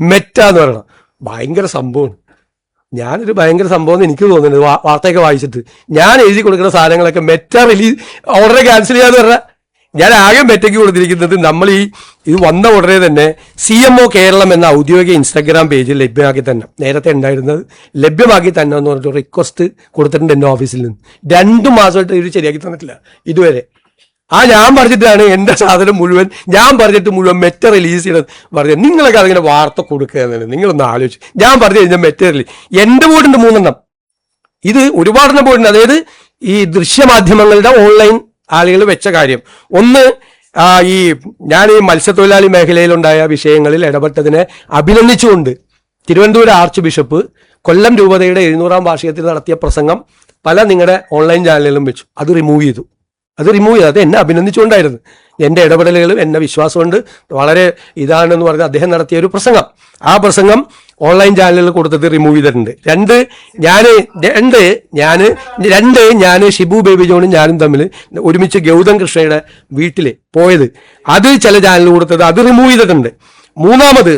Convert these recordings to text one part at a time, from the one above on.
Meta എന്ന് പറയണം. ഭയങ്കര സംഭവമാണ്. ഞാനൊരു ഭയങ്കര സംഭവം എന്ന് എനിക്ക് തോന്നുന്നത് വാർത്തയൊക്കെ വായിച്ചിട്ട്. ഞാൻ എഴുതി കൊടുക്കുന്ന സാധനങ്ങളൊക്കെ മെറ്റ റിലീസ് ഓർഡർ ക്യാൻസൽ ചെയ്യാന്ന് പറഞ്ഞാൽ ഞാൻ ആകെ മെറ്റയ്ക്ക് കൊടുത്തിരിക്കുന്നത് നമ്മൾ ഇത് വന്ന ഉടനെ തന്നെ CMO കേരളം എന്ന ഔദ്യോഗിക ഇൻസ്റ്റാഗ്രാം പേജിൽ ലഭ്യമാക്കി തന്നെ, നേരത്തെ ഉണ്ടായിരുന്നത് ലഭ്യമാക്കി തന്നെ എന്ന് പറഞ്ഞിട്ട് റിക്വസ്റ്റ് കൊടുത്തിട്ടുണ്ട് എൻ്റെ ഓഫീസിൽ നിന്ന്. 2 മാസമായിട്ട് ഇത് ശരിയാക്കി തന്നിട്ടില്ല ഇതുവരെ. ഞാൻ പറഞ്ഞിട്ടാണ് എൻ്റെ സാധനം മുഴുവൻ മെറ്റ റിലീസ് ചെയ്യണം പറഞ്ഞത്. നിങ്ങളൊക്കെ അതിങ്ങനെ വാർത്ത കൊടുക്കുക എന്നാണ്. നിങ്ങളൊന്ന് ആലോചിച്ച് ഞാൻ പറഞ്ഞു കഴിഞ്ഞാൽ മെറ്റ റിലീസ് എൻ്റെ പോയിട്ടുണ്ട് 3 എണ്ണം. ഇത് ഒരുപാടെണ്ണം പോയിട്ടുണ്ട്. അതായത് ഈ ദൃശ്യമാധ്യമങ്ങളുടെ ഓൺലൈൻ ആളുകൾ വെച്ച കാര്യം. ഒന്ന്, ഞാൻ ഈ മത്സ്യത്തൊഴിലാളി മേഖലയിലുണ്ടായ വിഷയങ്ങളിൽ ഇടപെട്ടതിനെ അഭിനന്ദിച്ചുകൊണ്ട് തിരുവനന്തപുരം ആർച്ച് ബിഷപ്പ് കൊല്ലം രൂപതയുടെ 700-ാം വാർഷികത്തിൽ നടത്തിയ പ്രസംഗം പല നിങ്ങളുടെ ഓൺലൈൻ ചാനലുകളിലും വെച്ചു. അത് റിമൂവ് ചെയ്തു. അത് എന്നെ അഭിനന്ദിച്ചുകൊണ്ടായിരുന്നു. എൻ്റെ ഇടപെടലുകളും എന്നെ വിശ്വാസമുണ്ട് വളരെ ഇതാണെന്ന് പറഞ്ഞ് അദ്ദേഹം നടത്തിയ ഒരു പ്രസംഗം. ആ പ്രസംഗം ഓൺലൈൻ ചാനലുകൾ കൊടുത്തത് റിമൂവ് ചെയ്തിട്ടുണ്ട്. ഞാൻ ഷിബു ബേബി ജോണും ഞാനും തമ്മിൽ ഒരുമിച്ച് ഗൗതം കൃഷ്ണയുടെ വീട്ടിൽ പോയത്, അത് ചില ചാനൽ കൊടുത്തത് അത് റിമൂവ് ചെയ്തിട്ടുണ്ട്. 3-ാമത്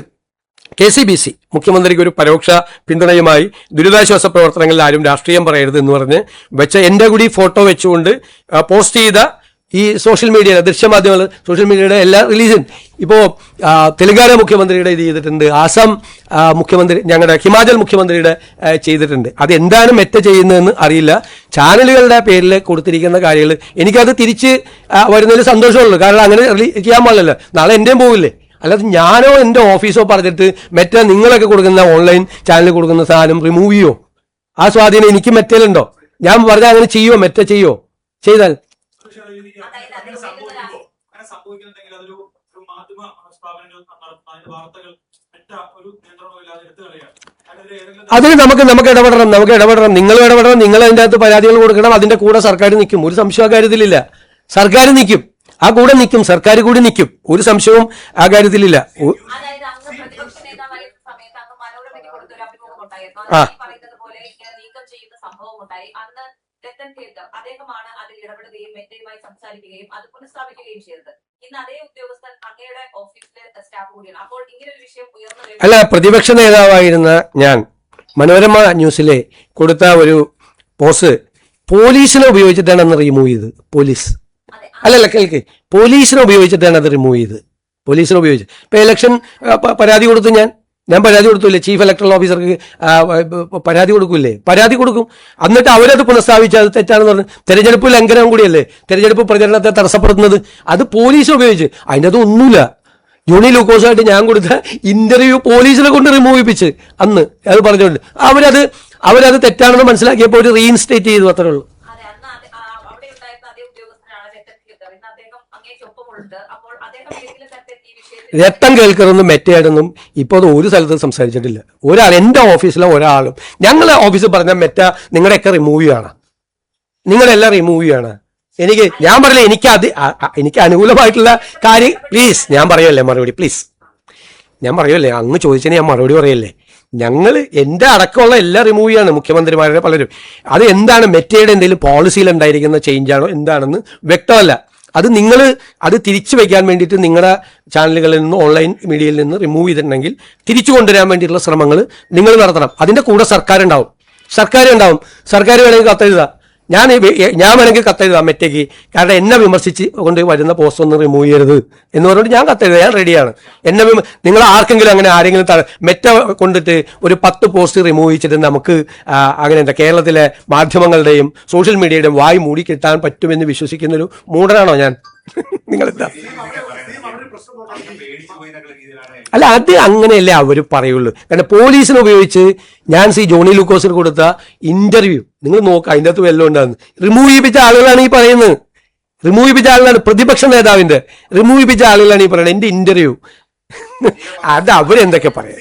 KCBC മുഖ്യമന്ത്രിക്ക് ഒരു പരോക്ഷ പിന്തുണയുമായി ദുരിതാശ്വാസ പ്രവർത്തനങ്ങളിൽ ആരും രാഷ്ട്രീയം പറയരുത് എന്ന് പറഞ്ഞ് വെച്ച എൻ്റെ കൂടി ഫോട്ടോ വെച്ചുകൊണ്ട് പോസ്റ്റ് ചെയ്ത ഈ സോഷ്യൽ മീഡിയ ദൃശ്യമാധ്യമങ്ങൾ സോഷ്യൽ മീഡിയയുടെ എല്ലാ റിലീസും ഇപ്പോൾ തെലങ്കാന മുഖ്യമന്ത്രിയുടെ ഇത് ചെയ്തിട്ടുണ്ട്, ആസാം മുഖ്യമന്ത്രി, ഞങ്ങളുടെ ഹിമാചൽ മുഖ്യമന്ത്രിയുടെ ചെയ്തിട്ടുണ്ട്. അതെന്താണ് മെറ്റ ചെയ്യുന്നതെന്ന് അറിയില്ല. ചാനലുകളുടെ പേരിൽ കൊടുത്തിരിക്കുന്ന കാര്യങ്ങൾ എനിക്കത് തിരിച്ച് വരുന്നതിൽ സന്തോഷമുള്ളൂ. കാരണം അങ്ങനെ ചെയ്യാൻ പാടില്ലല്ലോ, നാളെ എൻ്റെയും പോകില്ലേ. അല്ലാതെ ഞാനോ എൻ്റെ ഓഫീസോ പറഞ്ഞിട്ട് മെറ്റ നിങ്ങളൊക്കെ കൊടുക്കുന്ന ഓൺലൈൻ ചാനലിൽ കൊടുക്കുന്ന സാധനം റിമൂവ് ചെയ്യോ? ആ സ്വാധീനം എനിക്ക് മെറ്റയിലുണ്ടോ? ഞാൻ പറഞ്ഞാൽ അങ്ങനെ ചെയ്യോ? മെറ്റ ചെയ്യോ? ചെയ്താൽ അതിന് നമുക്ക് ഇടപെടണം. നിങ്ങൾ ഇടപെടണം. നിങ്ങൾ അതിൻ്റെ അകത്ത് പരാതികൾ കൊടുക്കണം. അതിന്റെ കൂടെ സർക്കാർ നിൽക്കും. ഒരു സംശയം ആ കാര്യത്തിലില്ല. സർക്കാർ നിൽക്കും, ആ കൂടെ നിൽക്കും, സർക്കാർ കൂടി നിൽക്കും. ഒരു സംശയവും ആ കാര്യത്തിലില്ല. അല്ല, പ്രതിപക്ഷ നേതാവായിരുന്ന ഞാൻ മനോരമ ന്യൂസിലെ കൊടുത്ത ഒരു പോസ്റ്റ് പോലീസിനെ ഉപയോഗിച്ചിട്ടാണ് അന്ന് റിമൂവ് ചെയ്തത്. അല്ലല്ല കേൾക്ക്, പോലീസിനെ ഉപയോഗിച്ചിട്ടാണ് അത് റിമൂവ് ചെയ്ത്. പോലീസിനെ ഉപയോഗിച്ച് ഇപ്പൊ ഇലക്ഷൻ പരാതി കൊടുത്തു. ഞാൻ പരാതി കൊടുത്തില്ലേ? ചീഫ് ഇലക്ടറൽ ഓഫീസർക്ക് പരാതി കൊടുക്കും. എന്നിട്ട് അവരത് പുനഃസ്ഥാപിച്ച് അത് തെറ്റാണെന്ന് പറഞ്ഞു. തെരഞ്ഞെടുപ്പ് ലംഘനം കൂടിയല്ലേ തെരഞ്ഞെടുപ്പ് പ്രചരണത്തെ തടസ്സപ്പെടുത്തുന്നത്. അത് പോലീസ് ഉപയോഗിച്ച്. അതിൻ്റെ അത് ഒന്നുമില്ല. ജോണി ലൂക്കോസായിട്ട് ഞാൻ കൊടുത്ത ഇന്റർവ്യൂ പോലീസിനെ കൊണ്ട് റിമൂവ് ചെയ്യിപ്പിച്ച് അന്ന് അത് പറഞ്ഞുകൊണ്ട് അവരത് തെറ്റാണെന്ന് മനസ്സിലാക്കിയപ്പോൾ ഒരു റീഇൻസ്റ്റേറ്റ് ചെയ്തു, അത്രേ ഉള്ളൂ. രക്തം കേൾക്കണമെന്നും മെറ്റയായിട്ടൊന്നും ഇപ്പോൾ അത് ഒരു സ്ഥലത്തും സംസാരിച്ചിട്ടില്ല. എൻ്റെ ഓഫീസിലെ ഒരാളും ഞങ്ങളെ ഓഫീസിൽ പറഞ്ഞ മെറ്റ നിങ്ങളുടെയൊക്കെ റിമൂവ് ചെയ്യാണ്, നിങ്ങളെല്ലാം റിമൂവ് ചെയ്യാണ്. ഞാൻ പറയില്ല, എനിക്ക് അനുകൂലമായിട്ടുള്ള കാര്യം പ്ലീസ് ഞാൻ പറയുമല്ലേ മറുപടി, പ്ലീസ് ഞാൻ പറയുമല്ലേ, അങ്ങ് ചോദിച്ചതിന് ഞാൻ മറുപടി പറയല്ലേ. എൻ്റെ അടക്കമുള്ള എല്ലാം റിമൂവ് ചെയ്യാണ് മുഖ്യമന്ത്രിമാരുടെ പലരും. അത് എന്താണ് മെറ്റയുടെ എന്തെങ്കിലും പോളിസിയിൽ ഉണ്ടായിരിക്കുന്ന ചേഞ്ചാണോ എന്താണെന്ന് വ്യക്തമല്ല. അത് തിരിച്ചു വയ്ക്കാൻ വേണ്ടിയിട്ട് നിങ്ങളുടെ ചാനലുകളിൽ നിന്ന് ഓൺലൈൻ മീഡിയയിൽ നിന്ന് റിമൂവ് ചെയ്തിട്ടുണ്ടെങ്കിൽ തിരിച്ചു കൊണ്ടുവരാൻ വേണ്ടിയിട്ടുള്ള ശ്രമങ്ങൾ നിങ്ങൾ നടത്തണം. അതിന്റെ കൂടെ സർക്കാർ ഉണ്ടാവും. സർക്കാർ വേണമെങ്കിൽ കത്തെഴുതാം. ഞാൻ വേണമെങ്കിൽ കത്തെഴുതാം മെറ്റയ്ക്ക്. കാരണം എന്നെ വിമർശിച്ച് കൊണ്ട് വരുന്ന പോസ്റ്റ് ഒന്നും റിമൂവ് ചെയ്യരുത് എന്ന് പറഞ്ഞിട്ട് ഞാൻ കത്തെഴുതാം. ഞാൻ റെഡിയാണ്. നിങ്ങൾ ആർക്കെങ്കിലും അങ്ങനെ ആരെങ്കിലും മെറ്റ കൊണ്ടിട്ട് ഒരു 10 പോസ്റ്റ് റിമൂവ് ചെയ്തിട്ട് നമുക്ക് അങ്ങനെ കേരളത്തിലെ മാധ്യമങ്ങളുടെയും സോഷ്യൽ മീഡിയയുടെയും വായി മൂടി കിട്ടാൻ പറ്റുമെന്ന് വിശ്വസിക്കുന്നൊരു മൂഢനാണോ ഞാൻ? നിങ്ങളെന്താ? അല്ല, അത് അങ്ങനെയല്ലേ അവർ പറയുള്ളൂ. കാരണം പോലീസിനെ ഉപയോഗിച്ച് ഞാൻ ജോണി ലൂക്കോസിന് കൊടുത്ത ഇന്റർവ്യൂ നിങ്ങൾ നോക്കുക, അതിൻ്റെ അകത്ത് വല്ലതും ഉണ്ടാകുന്നു. റിമൂവ് ചെയ്യിപ്പിച്ച ആളുകളാണ് ഈ പറയുന്നത്. പ്രതിപക്ഷ നേതാവിന്റെ റിമൂവ് ചെയ്യിപ്പിച്ച ആളുകളാണ് ഈ പറയുന്നത്. എന്റെ ഇന്റർവ്യൂ അത് അവരെന്തൊക്കെ പറയാം.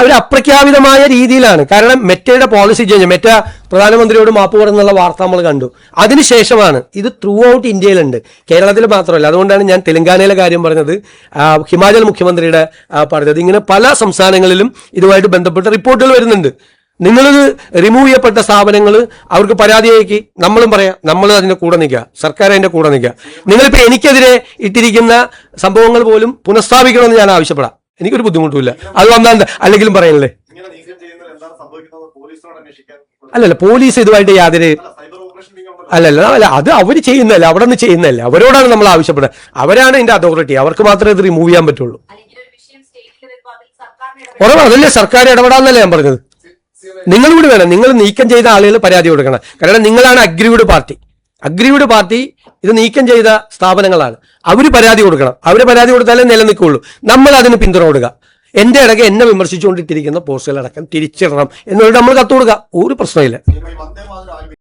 ഒരു അപ്രഖ്യാപിതമായ രീതിയിലാണ്. കാരണം മെറ്റയുടെ പോളിസി ചേഞ്ച്, മെറ്റ പ്രധാനമന്ത്രിയോട് മാപ്പ് പറഞ്ഞുള്ള വാർത്ത നമ്മൾ കണ്ടു. അതിനുശേഷമാണ് ഇത് ത്രൂ ഔട്ട് ഇന്ത്യയിലുണ്ട്, കേരളത്തിൽ മാത്രമല്ല. അതുകൊണ്ടാണ് ഞാൻ തെലങ്കാനയിലെ കാര്യം പറഞ്ഞത്, ഹിമാചൽ മുഖ്യമന്ത്രിയുടെ പറഞ്ഞത്. ഇങ്ങനെ പല സംസ്ഥാനങ്ങളിലും ഇതുമായിട്ട് ബന്ധപ്പെട്ട റിപ്പോർട്ടുകൾ വരുന്നുണ്ട്. നിങ്ങളിത് റിമൂവ് ചെയ്യപ്പെട്ട സ്ഥാപനങ്ങൾ അവർക്ക് പരാതിയാക്കി നമ്മളും പറയാം, നമ്മൾ അതിന്റെ കൂടെ നിൽക്കുക, സർക്കാർ അതിന്റെ കൂടെ നിൽക്കുക. നിങ്ങളിപ്പോൾ എനിക്കെതിരെ ഇട്ടിരിക്കുന്ന സംഭവങ്ങൾ പോലും പുനഃസ്ഥാപിക്കണമെന്ന് ഞാൻ ആവശ്യപ്പെടാം. എനിക്കൊരു ബുദ്ധിമുട്ടുമില്ല. അത് വന്നാൽ അല്ലെങ്കിലും പറയണല്ലേ. അല്ലല്ല, പോലീസ് ഇതുമായിട്ട് യാതൊരു അല്ല അത് അവർ ചെയ്യുന്നതല്ല, അവിടെ നിന്ന് ചെയ്യുന്നതല്ല. അവരോടാണ് നമ്മൾ ആവശ്യപ്പെടുന്നത്. അവരാണ് ഇതിന്റെ അതോറിറ്റി, അവർക്ക് മാത്രമേ ഇത് റിമൂവ് ചെയ്യാൻ പറ്റുള്ളൂ. ഉറപ്പാണ്, അതല്ലേ സർക്കാർ ഇടപെടാന്നല്ലേ ഞാൻ പറഞ്ഞത്. നിങ്ങൾ കൂടി വേണം, നിങ്ങൾ നീക്കം ചെയ്ത ആളുകൾ പരാതി കൊടുക്കണം. കാരണം നിങ്ങളാണ് അഗ്രീവ്ഡ് പാർട്ടി. ഇത് നീക്കം ചെയ്ത സ്ഥാപനങ്ങളാണ്. അവർ പരാതി കൊടുക്കണം. അവർ പരാതി കൊടുത്താലേ നിലനിൽക്കുള്ളൂ. നമ്മൾ അതിന് പിന്തുണ കൊടുക്കുക. എന്റെ ഇടയ്ക്ക് എന്നെ വിമർശിച്ചുകൊണ്ടിട്ടിരിക്കുന്ന പോസ്റ്റുകളടക്കം തിരിച്ചിടണം എന്നുള്ളത് നമ്മൾ കത്ത് കൊടുക്കുക. ഒരു പ്രശ്നമില്ല.